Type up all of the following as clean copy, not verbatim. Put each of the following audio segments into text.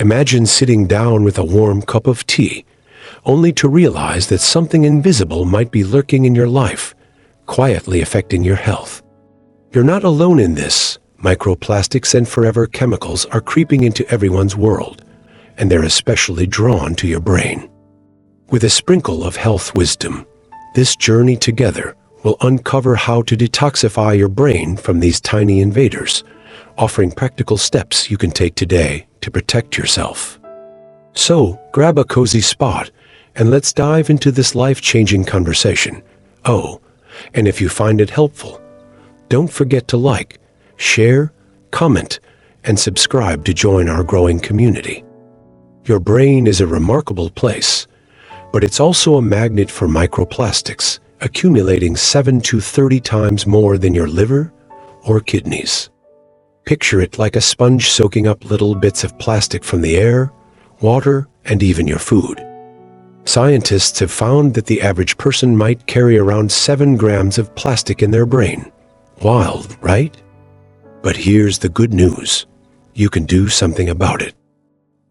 Imagine sitting down with a warm cup of tea, only to realize that something invisible might be lurking in your life, quietly affecting your health. You're not alone in this. Microplastics and forever chemicals are creeping into everyone's world, and they're especially drawn to your brain. With a sprinkle of health wisdom, this journey together will uncover how to detoxify your brain from these tiny invaders, offering practical steps you can take today to protect yourself. So, grab a cozy spot and let's dive into this life-changing conversation. Oh, and if you find it helpful, don't forget to like, share, comment, and subscribe to join our growing community. Your brain is a remarkable place, but it's also a magnet for microplastics, accumulating 7 to 30 times more than your liver or kidneys. Picture it like a sponge soaking up little bits of plastic from the air, water, and even your food. Scientists have found that the average person might carry around 7 grams of plastic in their brain. Wild, right? But here's the good news. You can do something about it.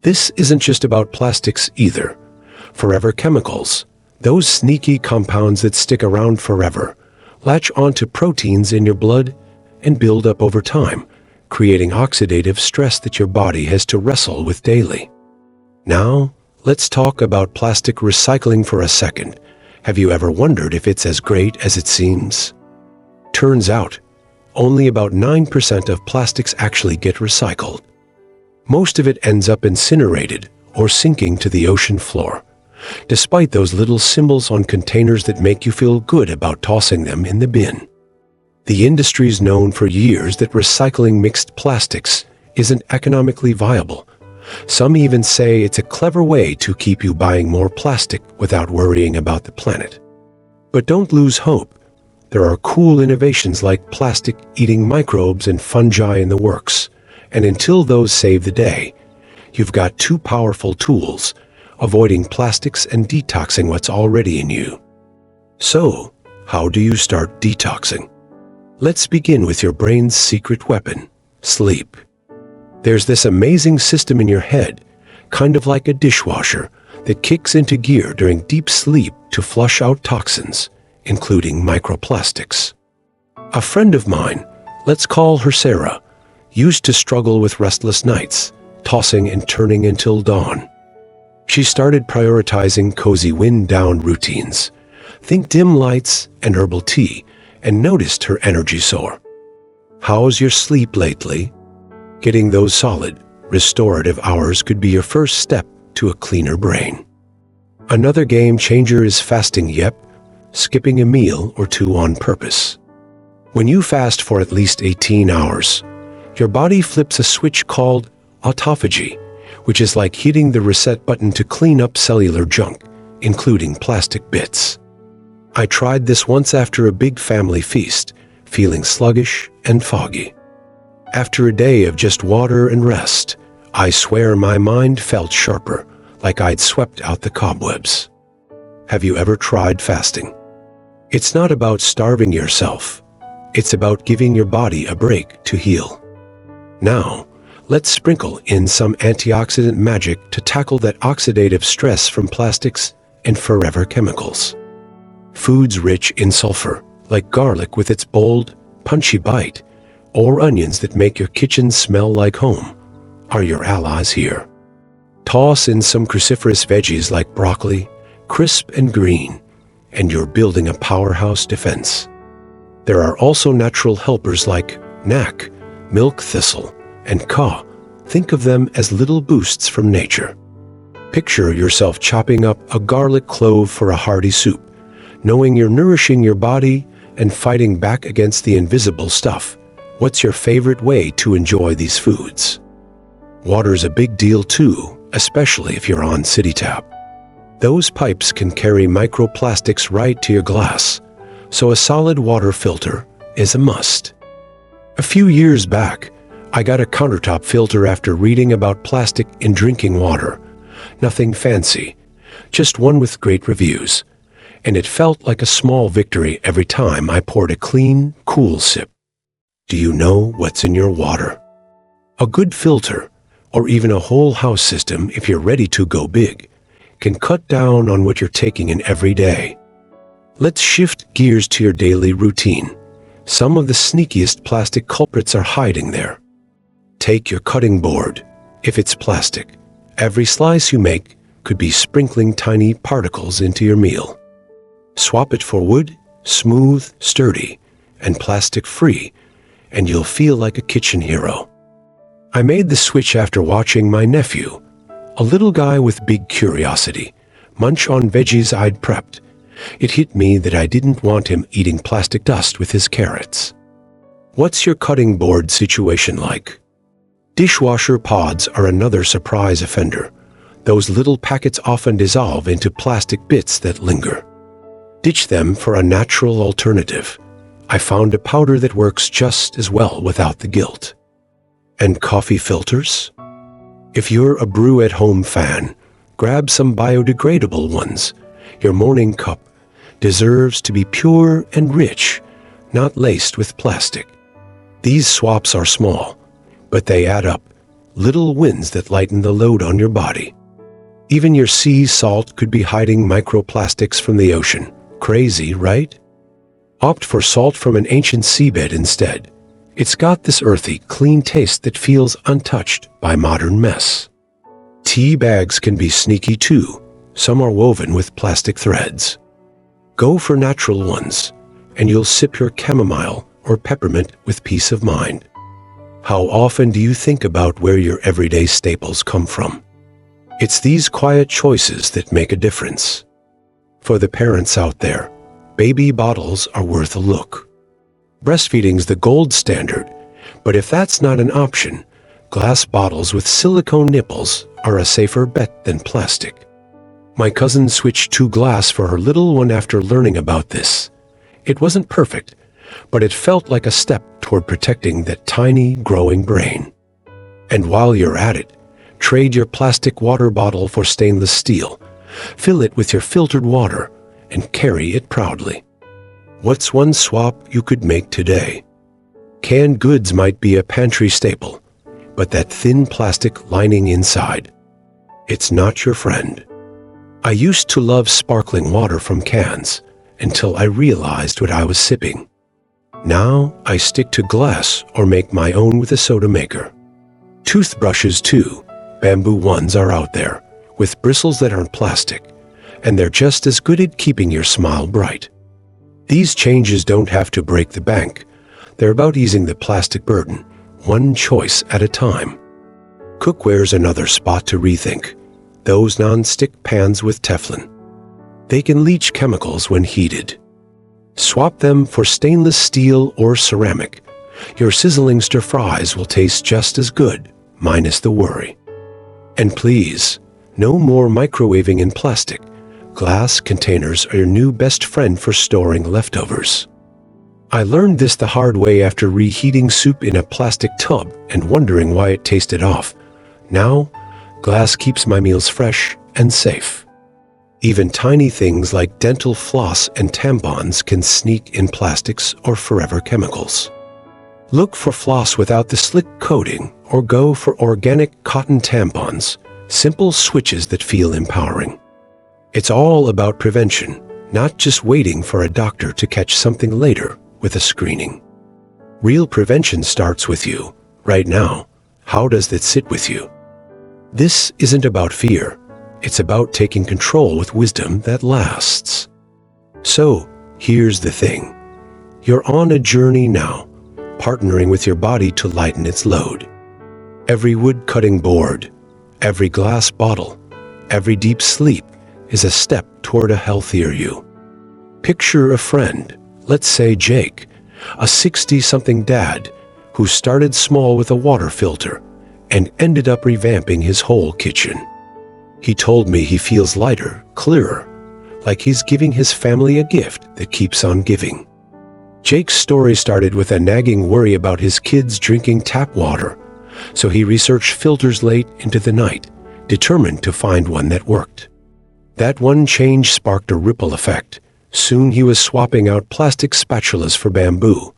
This isn't just about plastics either. Forever chemicals, those sneaky compounds that stick around forever, latch onto proteins in your blood and build up over time, creating oxidative stress that your body has to wrestle with daily. Now, let's talk about plastic recycling for a second. Have you ever wondered if it's as great as it seems? Turns out, only about 9% of plastics actually get recycled. Most of it ends up incinerated or sinking to the ocean floor, despite those little symbols on containers that make you feel good about tossing them in the bin. The industry's known for years that recycling mixed plastics isn't economically viable. Some even say it's a clever way to keep you buying more plastic without worrying about the planet. But don't lose hope. There are cool innovations like plastic-eating microbes and fungi in the works, and until those save the day, you've got 2 powerful tools: avoiding plastics and detoxing what's already in you. So, how do you start detoxing? Let's begin with your brain's secret weapon, sleep. There's this amazing system in your head, kind of like a dishwasher, that kicks into gear during deep sleep to flush out toxins, including microplastics. A friend of mine, let's call her Sarah, used to struggle with restless nights, tossing and turning until dawn. She started prioritizing cozy wind-down routines, think dim lights and herbal tea, and noticed her energy soar. How's your sleep lately? Getting those solid, restorative hours could be your first step to a cleaner brain. Another game changer is fasting. Skipping a meal or 2 on purpose. When you fast for at least 18 hours, your body flips a switch called autophagy, which is like hitting the reset button to clean up cellular junk, including plastic bits. I tried this once after a big family feast, feeling sluggish and foggy. After a day of just water and rest, I swear my mind felt sharper, like I'd swept out the cobwebs. Have you ever tried fasting? It's not about starving yourself. It's about giving your body a break to heal. Now, let's sprinkle in some antioxidant magic to tackle that oxidative stress from plastics and forever chemicals. Foods rich in sulfur, like garlic with its bold, punchy bite, or onions that make your kitchen smell like home, are your allies here. Toss in some cruciferous veggies like broccoli, crisp and green, and you're building a powerhouse defense. There are also natural helpers like NAC, milk thistle, and Ka. Think of them as little boosts from nature. Picture yourself chopping up a garlic clove for a hearty soup, knowing you're nourishing your body and fighting back against the invisible stuff. What's your favorite way to enjoy these foods? Water's a big deal too, especially if you're on city tap. Those pipes can carry microplastics right to your glass, so a solid water filter is a must. A few years back, I got a countertop filter after reading about plastic in drinking water. Nothing fancy, just one with great reviews, and it felt like a small victory every time I poured a clean, cool sip. Do you know what's in your water? A good filter, or even a whole house system if you're ready to go big, can cut down on what you're taking in every day. Let's shift gears to your daily routine. Some of the sneakiest plastic culprits are hiding there. Take your cutting board. If it's plastic, every slice you make could be sprinkling tiny particles into your meal. Swap it for wood, smooth, sturdy, and plastic-free, and you'll feel like a kitchen hero. I made the switch after watching my nephew, a little guy with big curiosity, munch on veggies I'd prepped. It hit me that I didn't want him eating plastic dust with his carrots. What's your cutting board situation like? Dishwasher pods are another surprise offender. Those little packets often dissolve into plastic bits that linger. Ditch them for a natural alternative. I found a powder that works just as well without the guilt. And coffee filters? If you're a brew-at-home fan, grab some biodegradable ones. Your morning cup deserves to be pure and rich, not laced with plastic. These swaps are small, but they add up, little wins that lighten the load on your body. Even your sea salt could be hiding microplastics from the ocean. Crazy, right? Opt for salt from an ancient seabed instead. It's got this earthy, clean taste that feels untouched by modern mess. Tea bags can be sneaky too. Some are woven with plastic threads. Go for natural ones, and you'll sip your chamomile or peppermint with peace of mind. How often do you think about where your everyday staples come from? It's these quiet choices that make a difference. For the parents out there, baby bottles are worth a look. Breastfeeding's the gold standard, but if that's not an option, glass bottles with silicone nipples are a safer bet than plastic. My cousin switched to glass for her little one after learning about this. It wasn't perfect, but it felt like a step toward protecting that tiny, growing brain. And while you're at it, trade your plastic water bottle for stainless steel. Fill it with your filtered water and carry it proudly. What's one swap you could make today? Canned goods might be a pantry staple, but that thin plastic lining inside, it's not your friend. I used to love sparkling water from cans until I realized what I was sipping. Now I stick to glass or make my own with a soda maker. Toothbrushes too. Bamboo ones are out there, with bristles that aren't plastic, and they're just as good at keeping your smile bright. These changes don't have to break the bank. They're about easing the plastic burden, one choice at a time. Cookware's another spot to rethink. Those non-stick pans with Teflon. They can leach chemicals when heated. Swap them for stainless steel or ceramic. Your sizzling stir-fries will taste just as good, minus the worry. And please, no more microwaving in plastic. Glass containers are your new best friend for storing leftovers. I learned this the hard way after reheating soup in a plastic tub and wondering why it tasted off. Now, glass keeps my meals fresh and safe. Even tiny things like dental floss and tampons can sneak in plastics or forever chemicals. Look for floss without the slick coating or go for organic cotton tampons, simple switches that feel empowering. It's all about prevention, not just waiting for a doctor to catch something later with a screening. Real prevention starts with you, right now. How does that sit with you? This isn't about fear. It's about taking control with wisdom that lasts. So, here's the thing. You're on a journey now, partnering with your body to lighten its load. Every wood cutting board, every glass bottle, every deep sleep is a step toward a healthier you. Picture a friend, let's say Jake, a 60-something dad who started small with a water filter and ended up revamping his whole kitchen. He told me he feels lighter, clearer, like he's giving his family a gift that keeps on giving. Jake's story started with a nagging worry about his kids drinking tap water, so he researched filters late into the night, determined to find one that worked. That one change sparked a ripple effect. Soon he was swapping out plastic spatulas for bamboo,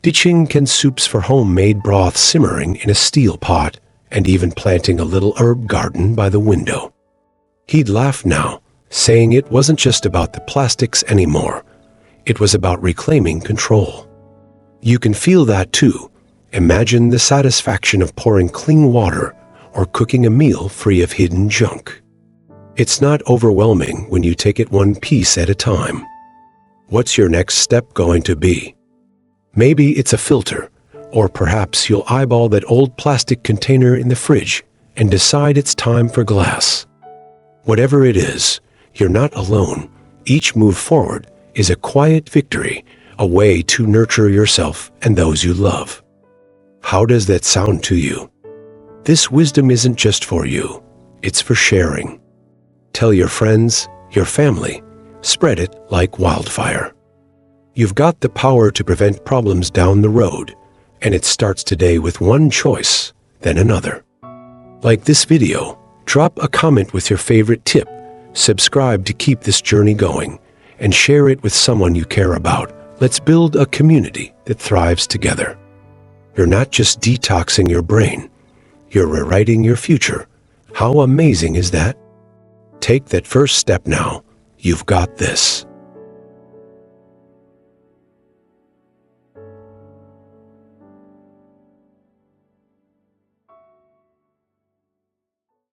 ditching canned soups for homemade broth simmering in a steel pot, and even planting a little herb garden by the window. He'd laugh now, saying it wasn't just about the plastics anymore. It was about reclaiming control. You can feel that too. Imagine the satisfaction of pouring clean water or cooking a meal free of hidden junk. It's not overwhelming when you take it one piece at a time. What's your next step going to be? Maybe it's a filter, or perhaps you'll eyeball that old plastic container in the fridge and decide it's time for glass. Whatever it is, you're not alone. Each move forward is a quiet victory, a way to nurture yourself and those you love. How does that sound to you? This wisdom isn't just for you, it's for sharing. Tell your friends, your family, spread it like wildfire. You've got the power to prevent problems down the road, and it starts today with one choice, then another. Like this video, drop a comment with your favorite tip, subscribe to keep this journey going, and share it with someone you care about. Let's build a community that thrives together. You're not just detoxing your brain, you're rewriting your future. How amazing is that? Take that first step now. You've got this.